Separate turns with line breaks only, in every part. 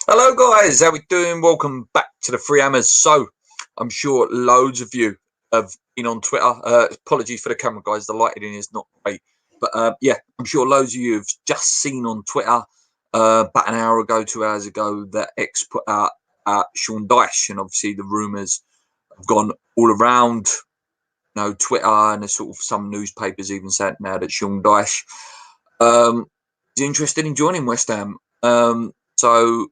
Hello guys, how we doing? Welcome back to the Free Hammers. So, I'm sure loads of you have been on Twitter. Apologies for the camera, guys. The lighting is not great, but yeah, I'm sure loads of you have just seen on Twitter about an hour ago, 2 hours ago, that X put out Sean Dyche, and obviously the rumours have gone all around, Twitter, and there's sort of some newspapers even saying now that Sean Dyche is interested in joining West Ham. So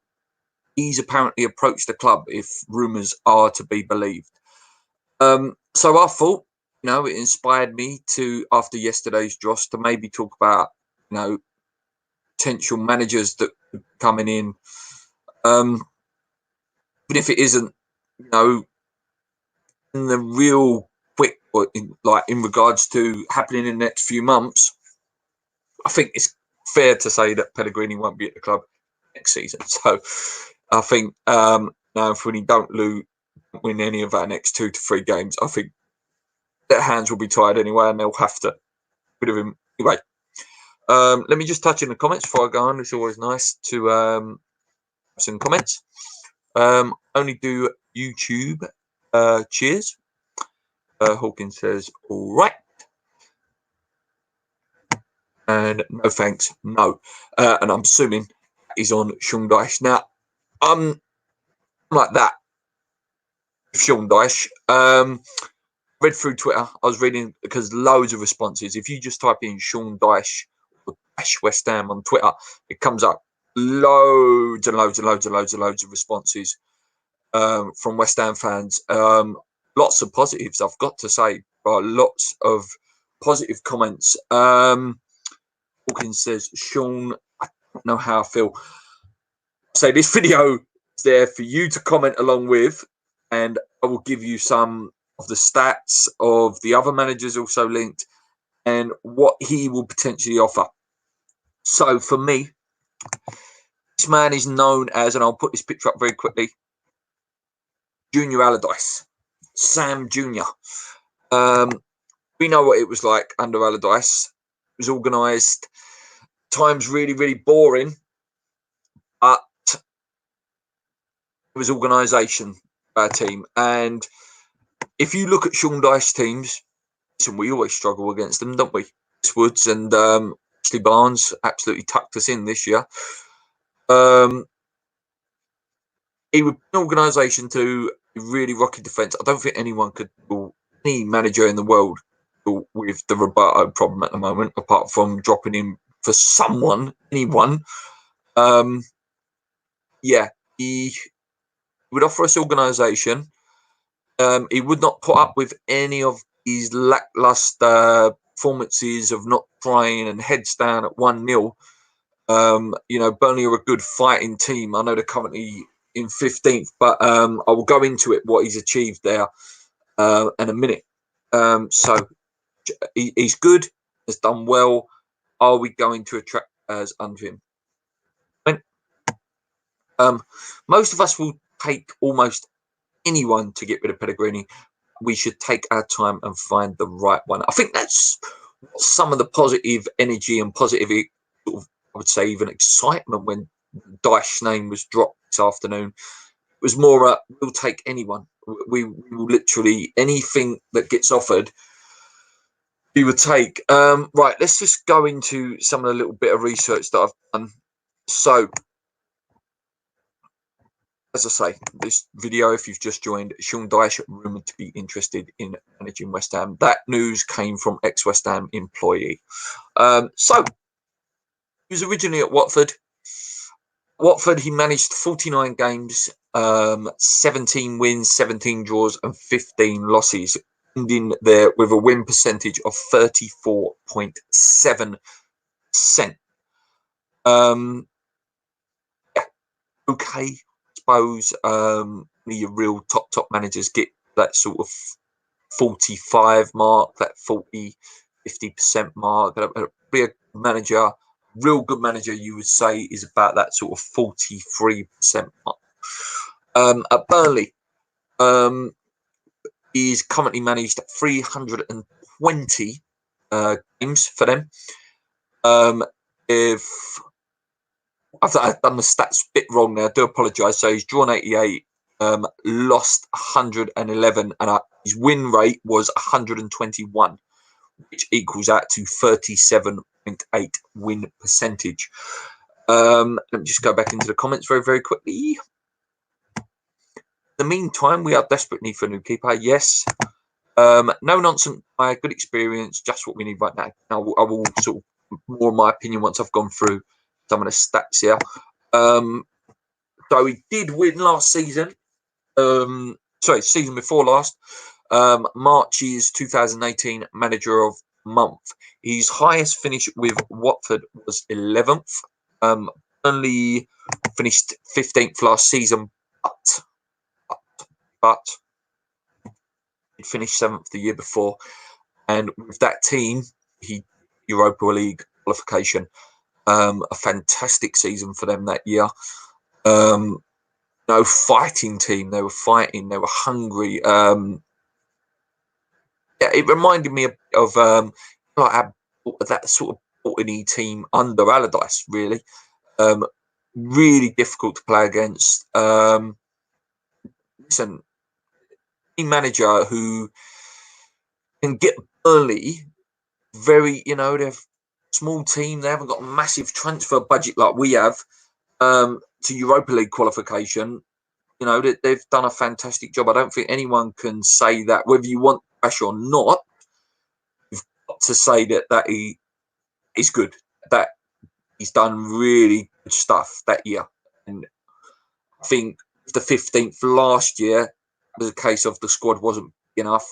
he's apparently approached the club, if rumours are to be believed. So I thought, it inspired me to, after yesterday's dross, to maybe talk about, potential managers that are coming in. Even if it isn't, in the real quick, in regards to happening in the next few months, I think it's fair to say that Pellegrini won't be at the club next season. So I think if we don't win any of our next 2 to 3 games, I think their hands will be tied anyway, and they'll have to rid of him anyway. Let me just touch in the comments before I go on. It's always nice to have some comments. Only do YouTube. Cheers. Hawkins says, all right. And no thanks, no. And I'm assuming he's on Sean Dyche. Now, I'm like that with Sean Dyche. Read through Twitter. I was reading because loads of responses. If you just type in Sean Dyche or Dyche West Ham on Twitter, it comes up loads and loads and loads and loads and loads of responses from West Ham fans. Lots of positives, I've got to say. Lots of positive comments. Hawkins says, Sean, I don't know how I feel. So this video is there for you to comment along with, and I will give you some of the stats of the other managers also linked and what he will potentially offer. So for me, this man is known as, and I'll put this picture up very quickly, Junior Allardyce, Sam Junior. We know what it was like under Allardyce. It was organised, times really, really boring, but it was organisation by our team. And if you look at Sean Dyche teams, listen, we always struggle against them, don't we? Woods and Ashley Barnes absolutely tucked us in this year. He would an organisation to really rocky defence. I don't think anyone could, any manager in the world, with the Roberto problem at the moment, apart from dropping him for anyone. He would offer us organisation. He would not put up with any of these lackluster performances of not trying and heads down at 1-0. Burnley are a good fighting team. I know they're currently in 15th, but I will go into it, what he's achieved there in a minute. So he's good, has done well. Are we going to attract players under him? Most of us will take almost anyone to get rid of Pellegrini. We should take our time and find the right one. I think that's some of the positive energy and positive, I would say, even excitement when Dyche's name was dropped this afternoon. It was more, we'll take anyone. We will literally, anything that gets offered, we would take. Right, let's just go into some of the little bit of research that I've done. So, as I say, this video, if you've just joined, Sean Dyche rumoured to be interested in managing West Ham. That news came from ex-West Ham employee. So, he was originally at Watford. Watford, he managed 49 games, 17 wins, 17 draws, and 15 losses, ending there with a win percentage of 34.7%. Okay. Suppose your real top managers get that sort of 45 mark, that 50% mark. Be a manager, real good manager, you would say, is about that sort of 43% mark. At Burnley, he's currently managed 320 games for them. If I've done the stats a bit wrong there. I do apologise. So he's drawn 88, lost 111, and his win rate was 121, which equals out to 37.8 win percentage. Let me just go back into the comments very, very quickly. In the meantime, we are desperate need for a new keeper. Yes. No nonsense, good experience, just what we need right now. I will sort of more of my opinion once I've gone through some of the stats here. So he did win last season. Season before last. March's 2018 Manager of the Month. His highest finish with Watford was 11th. Only finished 15th last season, but he finished 7th the year before. And with that team, he Europa League qualification. A fantastic season for them that year. No fighting team. They were fighting. They were hungry. It reminded me of like that sort of Bolton team under Allardyce. Really, really difficult to play against. Listen, team manager who can get Burnley. Very, they're small team. They haven't got a massive transfer budget like we have. To Europa League qualification, they've done a fantastic job. I don't think anyone can say that, whether you want Dyche or not. You've got to say that he is good. That he's done really good stuff that year. And I think the 15th last year was a case of the squad wasn't big enough.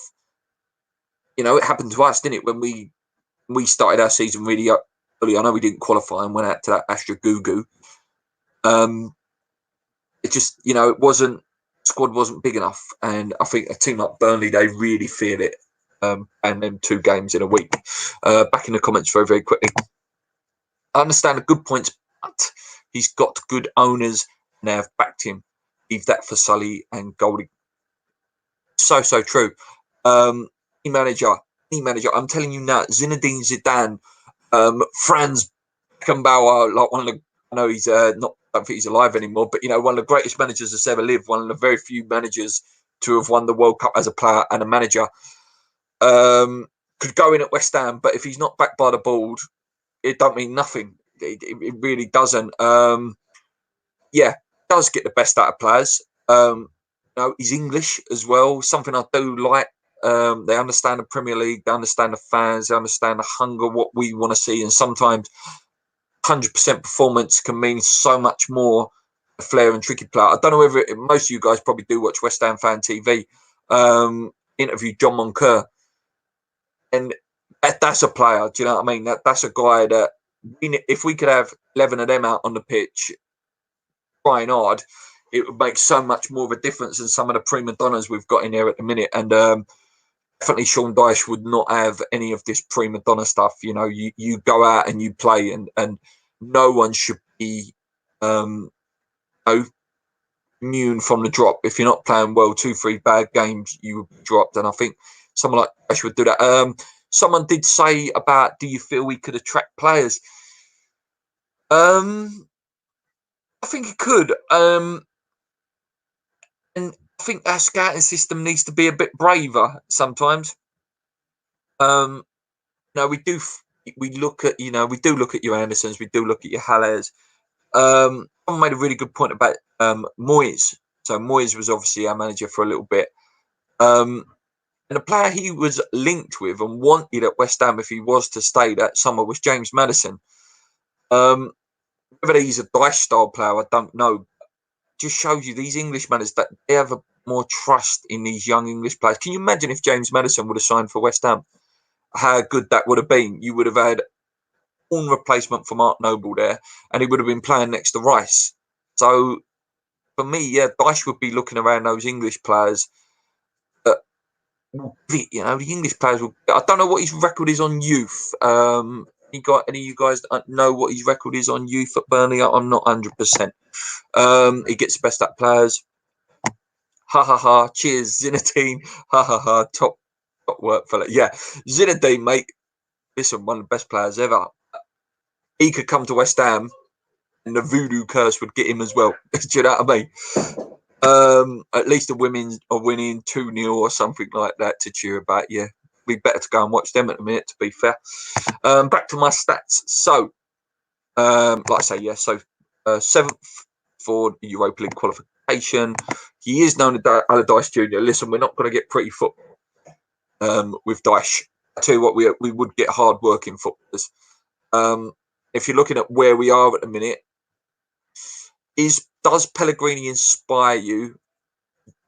It happened to us, didn't it, when we started our season really early. I know we didn't qualify and went out to that Astra Goo. It just, squad wasn't big enough. And I think a team like Burnley, they really feel it. And then 2 games in a week. Back in the comments very, very quickly. I understand the good points, but he's got good owners and they have backed him. Leave that for Sully and Goldie. So true. Manager. I'm telling you now, Zinedine Zidane, Franz Beckenbauer, like one of the, I know he's I don't think he's alive anymore, but one of the greatest managers that's ever lived, one of the very few managers to have won the World Cup as a player and a manager, could go in at West Ham, but if he's not backed by the board, it don't mean nothing. It really doesn't. Does get the best out of players. He's English as well, something I do like. They understand the Premier League, they understand the fans, they understand the hunger, what we want to see, and sometimes 100% performance can mean so much more. A flair and tricky player. I don't know whether most of you guys probably do watch West Ham Fan TV. Interview John Moncur, and that's a player. Do you know what I mean? That's a guy that if we could have 11 of them out on the pitch trying hard, it would make so much more of a difference than some of the prima donnas we've got in here at the minute. And definitely Sean Dyche would not have any of this prima donna stuff. You go out and you play, and no one should be immune from the drop. If you're not playing well, 2-3 bad games, you would be dropped. And I think someone like Dyche would do that. Someone did say about, do you feel we could attract players? I think it could. And I think our scouting system needs to be a bit braver sometimes. We do look at your Andersons, we do look at your Hallers. Someone made a really good point about Moyes. So Moyes was obviously our manager for a little bit. And the player he was linked with and wanted at West Ham if he was to stay that summer was James Maddison. Whether he's a Dyche style player, I don't know. Just shows you these English managers that they have more trust in these young English players. Can you imagine if James Maddison would have signed for West Ham? How good that would have been. You would have had one replacement for Mark Noble there, and he would have been playing next to Rice. So for me, Dyche would be looking around those English players. The English players will. I don't know what his record is on youth. You got any of you guys that know what his record is on youth at Burnley? I'm not 100%. He gets the best at players. Ha ha ha! Cheers, Zinedine. Ha ha ha! Top work, fella. Yeah, Zinedine, mate. Listen, one of the best players ever. He could come to West Ham and the voodoo curse would get him as well. Do you know what I mean? At least the women are winning 2-0 or something like that to cheer about. Yeah, be better to go and watch them at the minute, to be fair. Back to my stats. So, like I say, yeah, so 7th for the Europa League qualification. He is known as Dyche Jr. Listen, we're not going to get pretty football with Dyche. I tell you what, we would get hard-working footballers. If you're looking at where we are at the minute, does Pellegrini inspire you?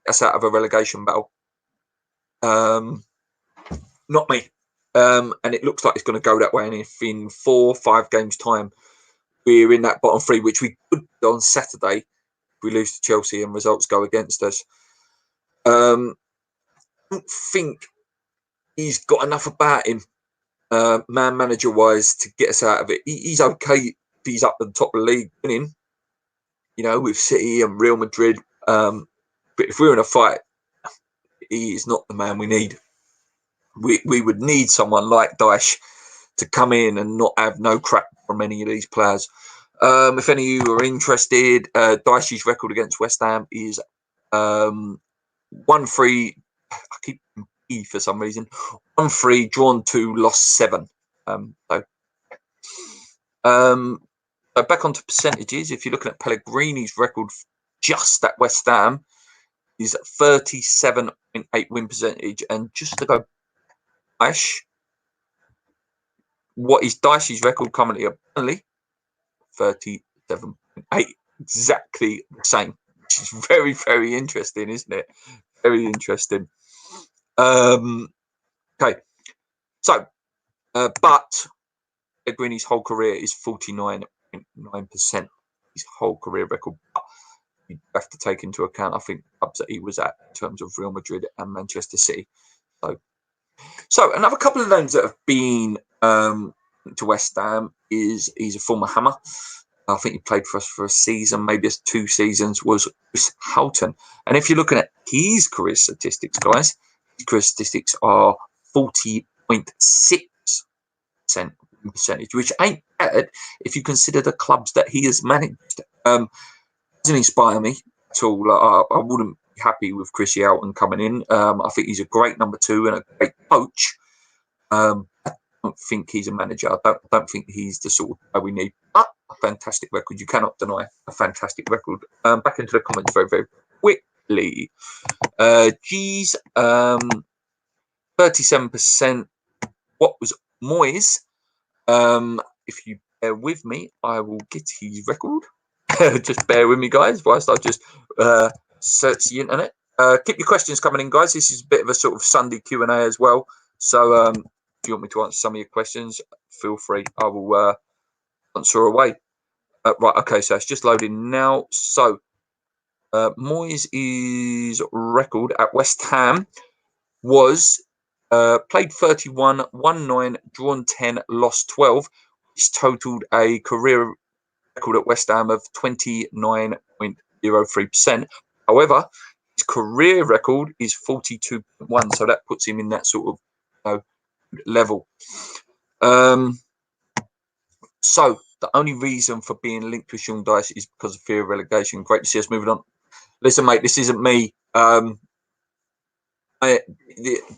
That's out of a relegation battle. Not me. And it looks like it's going to go that way. And if in 4 or 5 games' time we're in that bottom 3, which we could do on Saturday, if we lose to Chelsea and results go against us, I don't think he's got enough about him, manager wise, to get us out of it. He's okay if he's up at the top of the league winning, you know, with City and Real Madrid. But if we're in a fight, he is not the man we need. We would need someone like Dyche to come in and not have no crap from any of these players. If any of you are interested, Dyche's record against West Ham is 1-3. I keep E for some reason. 1-3, drawn 2, lost 7. So back onto percentages. If you're looking at Pellegrini's record, just at West Ham, is 37.8 win percentage, and just to go Dyche, what is Dyche's record currently at Burnley? 37.8, exactly the same, which is very, very interesting, isn't it? Very interesting. Okay, so but Pellegrini's whole career is 49.9%. His whole career record. But you have to take into account, I think, clubs that he was at in terms of Real Madrid and Manchester City. So another couple of names that have been to West Ham is he's a former Hammer. I think he played for us for a season, maybe it's 2 seasons, was Chris Houghton. And if you're looking at his career statistics, guys, his career statistics are 40.6% percentage, which ain't bad if you consider the clubs that he has managed. Doesn't inspire me at all. I wouldn't be happy with Chrissy Houghton coming in. I think he's a great number 2 and a great coach. I don't think he's a manager. I don't think he's the sort of guy we need. But a fantastic record. You cannot deny a fantastic record. Back into the comments very, very quickly. G's 37%. What was Moyes? If you bear with me, I will get his record. Just bear with me, guys, whilst I just search the internet. Keep your questions coming in, guys. This is a bit of a sort of Sunday Q&A as well. So if you want me to answer some of your questions, feel free. I will answer away. Right, okay, so it's just loading now. So Moyes' record at West Ham was played 31, won 9, drawn 10, lost 12, which totaled a career record at West Ham of 29.03%. However, his career record is 42.1, so that puts him in that sort of level. So the only reason for being linked with Sean Dyche is because of fear of relegation. Great to see us moving on. Listen, mate, this isn't me.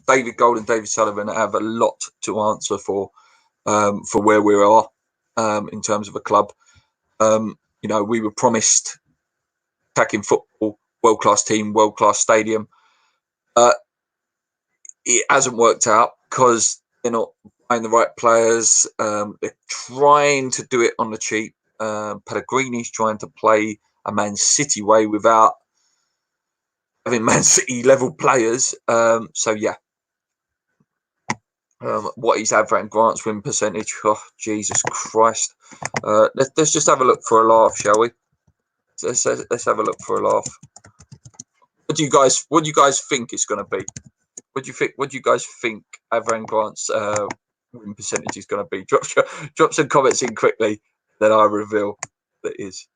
David Gold and David Sullivan have a lot to answer for where we are in terms of a club. You know, we were promised attacking football, world-class team, world-class stadium. It hasn't worked out because they're not buying the right players. They're trying to do it on the cheap. Pellegrini's trying to play a Man City way without having Man City level players. So yeah. What is Avram Grant's win percentage? Oh, Jesus Christ. Let's just have a look for a laugh, shall we? Let's have a look for a laugh. What do you guys think it's going to be? What do you guys think Avram Grant's win percentage is going to be? Drop some comments in quickly, then I reveal that is.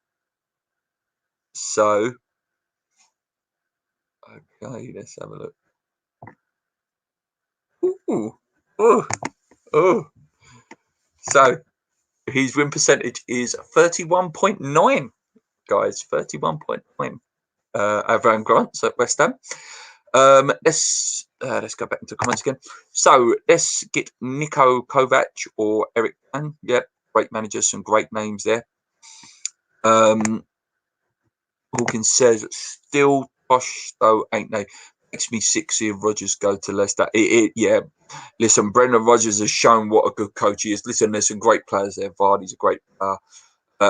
So, okay, let's have a look. Ooh. So, His win percentage is 31.9, guys. 31.9. Avram Grant's at West Ham. Let's go back into comments again. So let's get Niko Kovac or Eric Pan. Yep, great managers, some great names there. Hawkins says, still posh though, ain't they? Makes me sick seeing Rodgers go to Leicester. Yeah. Listen, Brendan Rodgers has shown what a good coach he is. Listen, there's some great players there. Vardy's a great player.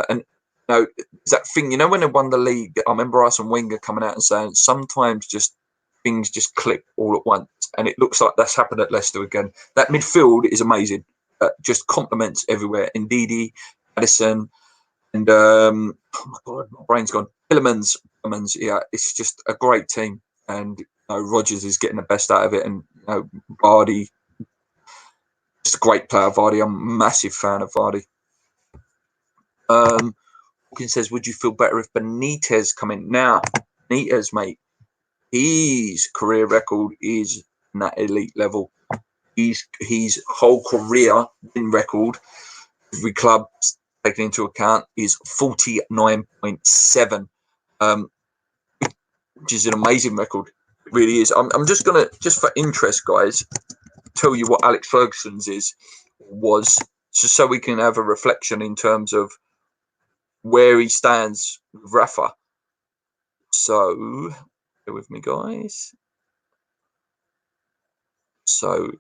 And you know, it's that thing, you know, when they won the league, I remember Arsene Wenger coming out and saying sometimes just things just click all at once. And it looks like that's happened at Leicester again. That midfield is amazing. Just compliments everywhere. Ndidi, Addison, and oh my God, my brain's gone. Pillemans, yeah, it's just a great team. And Rodgers is getting the best out of it. And Vardy, just a great player, Vardy. I'm a massive fan of Vardy. Hawkins says, would you feel better if Benitez come in? Now, Benitez, mate, his career record is that elite level. His whole career win record, every club taken into account, is 49.7, which is an amazing record. It really is. I'm just going to, just for interest, guys, tell you what Alex Ferguson's was, just so we can have a reflection in terms of where he stands with Rafa. So, bear with me, guys. So,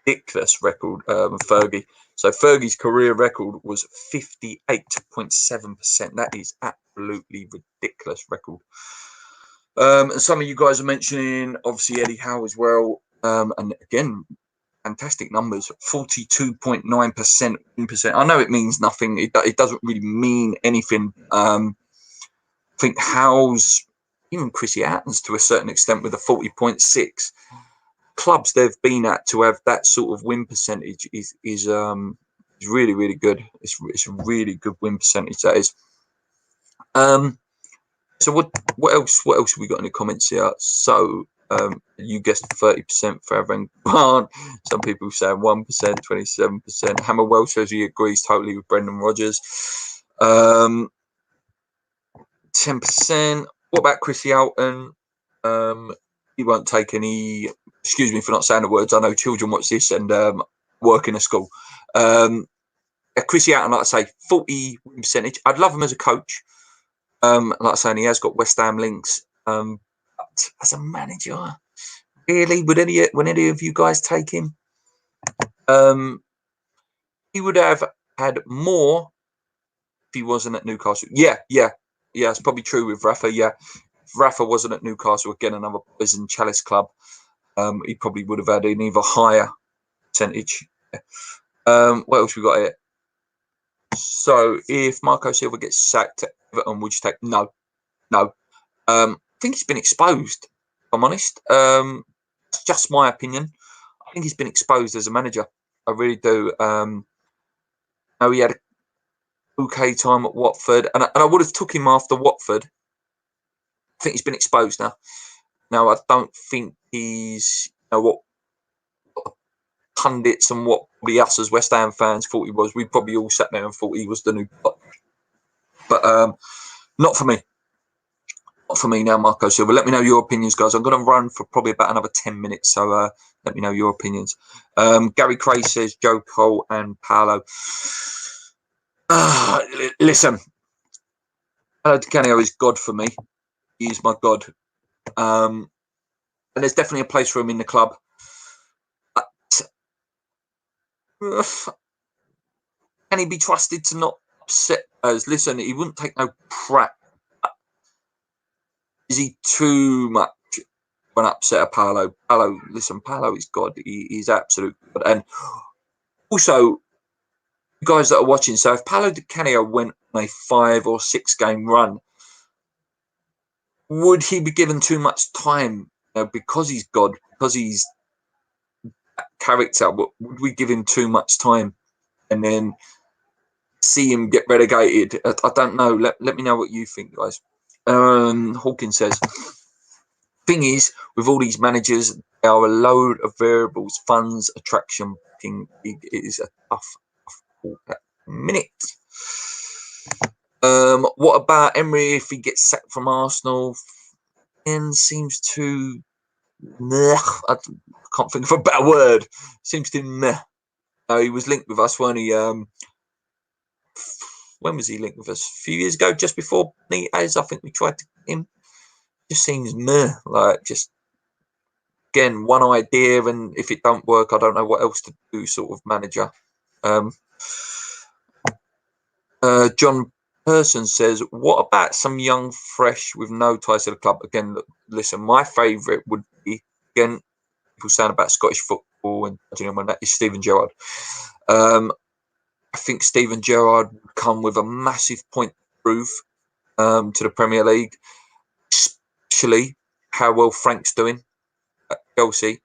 ridiculous record, Fergie. So Fergie's career record was 58.7%. That is absolutely ridiculous record. And some of you guys are mentioning, obviously, Eddie Howe as well. And again, fantastic numbers, 42.9%. I know it means nothing. It doesn't really mean anything. I think Howe's, even Chrissy Attons to a certain extent with a 40.6. Clubs they've been at to have that sort of win percentage is really, really good. It's a really good win percentage, that is. So what else have we got in the comments here? So you guessed 30% for Avram Grant. Some people say 1%, 27%. Hammer Welsh says he agrees totally with Brendan Rodgers. 10%. What about Chrissy Alton? He won't take any. Excuse me for not saying the words. I know children watch this and work in a school. Chrissy Alton, like I say, 40%. I'd love him as a coach. Like I say, he has got West Ham links. But as a manager, really, would any of you guys take him? He would have had more if he wasn't at Newcastle. Yeah, it's probably true with Rafa. Yeah, if Rafa wasn't at Newcastle, again, another poison chalice club, he probably would have had an even higher percentage. What else we got here? So if Marco Silva gets sacked at Everton, would you take? No. I think he's been exposed, if I'm honest. It's just my opinion. I think he's been exposed as a manager. I really do. He had a okay time at Watford, and I would have took him after Watford. I think he's been exposed now. Now, I don't think he's, what pundits and what probably us as West Ham fans thought he was. We probably all sat there and thought he was the new, but not for me. Not for me now, Marco Silva. Let me know your opinions, guys. I'm going to run for probably about another 10 minutes, so let me know your opinions. Gary Cray says Joe Cole and Paolo. Listen, Paolo Di Canio is God for me. He is my God. And there's definitely a place for him in the club. But can he be trusted to not upset us? Listen, he wouldn't take no crap. Is he too much of an upset of Paolo? Listen, Paolo is God. He's absolute God. And also, you guys that are watching, so if Paolo Di Canio went on a 5 or 6 game run, would he be given too much time? Because he's God, because he's that character, would we give him too much time and then see him get relegated? I don't know. Let me know what you think, guys. Hawkins says, thing is, with all these managers, there are a load of variables, funds, attraction, Viking league. It is a tough call at the minute. What about Emery if he gets sacked from Arsenal? And seems to I can't think of a better word. Seems to meh. He was linked with us, weren't he? When was he linked with us? A few years ago, just before Benitez. I think we tried to get him. Just seems meh. Like, just again, one idea, and if it don't work, I don't know what else to do. Sort of manager. John Person says, "What about some young, fresh, with no ties to the club?" Again, look, listen, my favourite would be, again, people saying about Scottish football and judging him on that, is Steven Gerrard. I think Steven Gerrard would come with a massive point to prove to the Premier League, especially how well Frank's doing at Chelsea.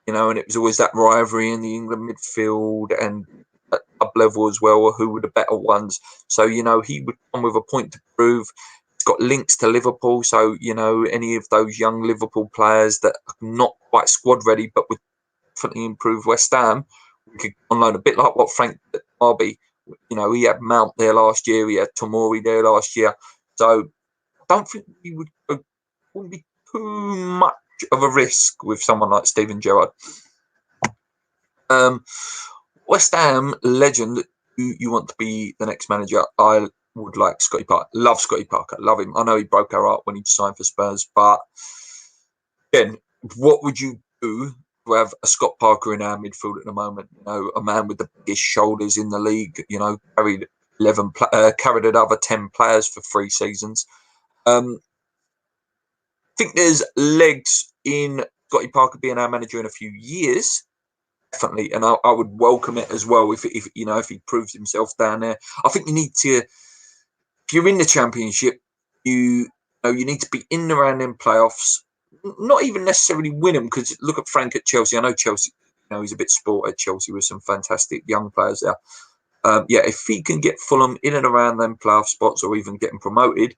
And it was always that rivalry in the England midfield and at club level as well, who were the better ones. So, he would come with a point to prove. He's got links to Liverpool. So, any of those young Liverpool players that are not quite squad ready, but would definitely improve West Ham, we could unload a bit like what Frank did at Derby. He had Mount there last year. He had Tomori there last year. So, I don't think wouldn't be too much of a risk with someone like Steven Gerrard. West Ham legend, you want to be the next manager? I would like Scotty Parker. Love Scotty Parker. Love him. I know he broke our heart when he signed for Spurs, but again, what would you do to have a Scott Parker in our midfield at the moment? A man with the biggest shoulders in the league. Carried another 10 players for 3 seasons. I think there's legs in Scotty Parker being our manager in a few years. Definitely, and I would welcome it as well if he proves himself down there. I think you need to, if you're in the Championship, you need to be in and around them playoffs. Not even necessarily win them, because look at Frank at Chelsea. I know Chelsea, he's a bit sport at Chelsea with some fantastic young players there. If he can get Fulham in and around them playoff spots, or even getting promoted,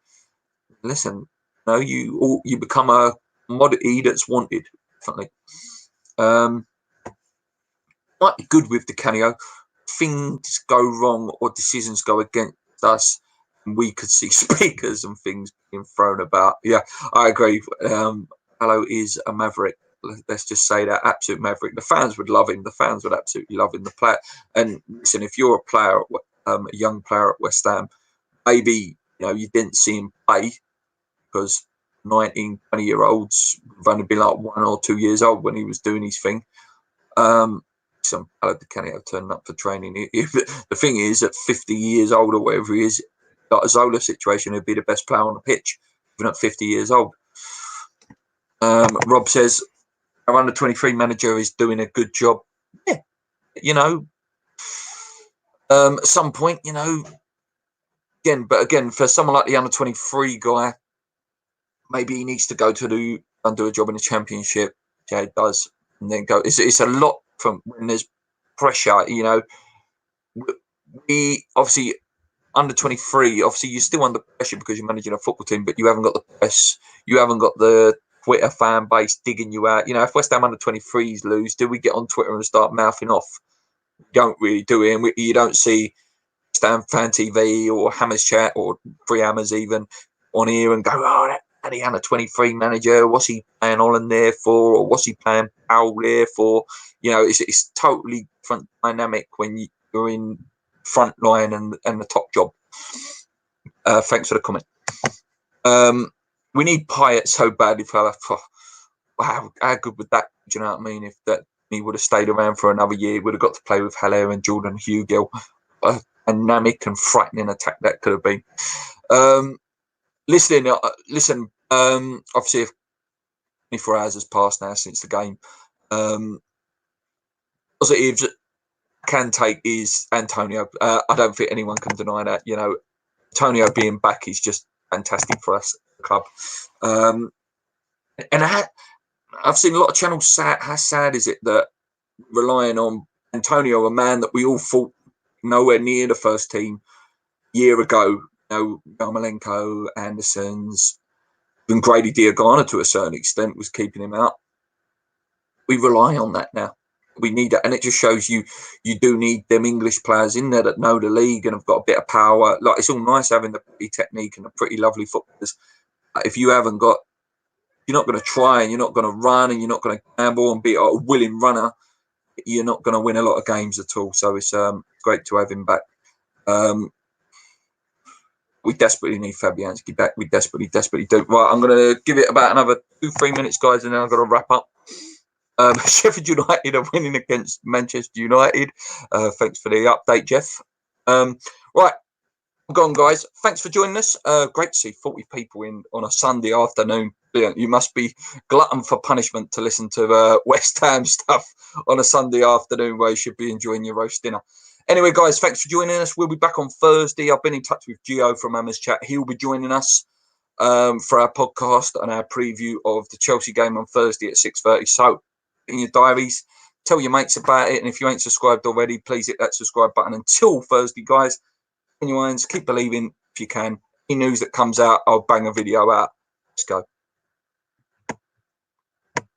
listen, you become a commodity that's wanted. Definitely. Might be good with the Canio. Things go wrong or decisions go against us, and we could see speakers and things being thrown about. Yeah, I agree. Hello is a maverick. Let's just say that, absolute maverick. The fans would love him. The fans would absolutely love him. The player. And listen, if you're a player, a young player at West Ham, maybe you didn't see him play because 19, 20-year-olds have only been like 1 or 2 years old when he was doing his thing. Some Paolo Di Canio turning up for training. The thing is, at 50 years old or whatever he is, like a Zola situation, he'd be the best player on the pitch, even at 50 years old. Rob says, our under-23 manager is doing a good job. Yeah, at some point, again, for someone like the under-23 guy, maybe he needs to go to do a job in the Championship. Yeah, it does. And then go. It's a lot from when there's pressure. We obviously under 23. Obviously, you're still under pressure because you're managing a football team, but you haven't got the press. You haven't got the Twitter fan base digging you out. If West Ham under 23s lose, do we get on Twitter and start mouthing off? We don't really do it. And you don't see West Ham Fan TV or Hammers Chat or Free Hammers even on here and go, oh, the under 23 manager, what's he playing Holland there for, or what's he playing Powell there for? It's totally different dynamic when you're in front line and the top job. Thanks for the comment. We need Pyatt so badly, fella. Wow, how good would that? Do you know what I mean? If that he would have stayed around for another year, would have got to play with Haller and Jordan Hugill. A dynamic and frightening attack that could have been. Listen. Obviously, 24 hours has passed now since the game. Positives I can take is Antonio. I don't think anyone can deny that. Antonio being back is just fantastic for us, the club. And I've seen a lot of channels. How sad is it that relying on Antonio, a man that we all thought nowhere near the first team a year ago, Yarmolenko, Anderson's, even Grady Diagana to a certain extent was keeping him out. We rely on that now. We need it, and it just shows you do need them English players in there that know the league and have got a bit of power. Like, it's all nice having the pretty technique and the pretty lovely footballers. If you haven't got, you're not going to try, and you're not going to run, and you're not going to gamble and be a willing runner, you're not going to win a lot of games at all. So it's great to have him back. We desperately need Fabianski back. We desperately do. Right, I'm going to give it about another 2-3 minutes, guys, and then I've got to wrap up. Sheffield United are winning against Manchester United. Thanks for the update, Jeff. Right, I'm gone, guys. Thanks for joining us. Great to see 40 people in on a Sunday afternoon. You must be glutton for punishment to listen to West Ham stuff on a Sunday afternoon where you should be enjoying your roast dinner. Anyway, guys, thanks for joining us. We'll be back on Thursday. I've been in touch with Gio from Hammers Chat. He'll be joining us for our podcast and our preview of the Chelsea game on Thursday at 6:30. So, in your diaries, tell your mates about it. And if you ain't subscribed already, please hit that subscribe button. Until Thursday, guys, in your hands, keep believing if you can. Any news that comes out, I'll bang a video out. Let's go.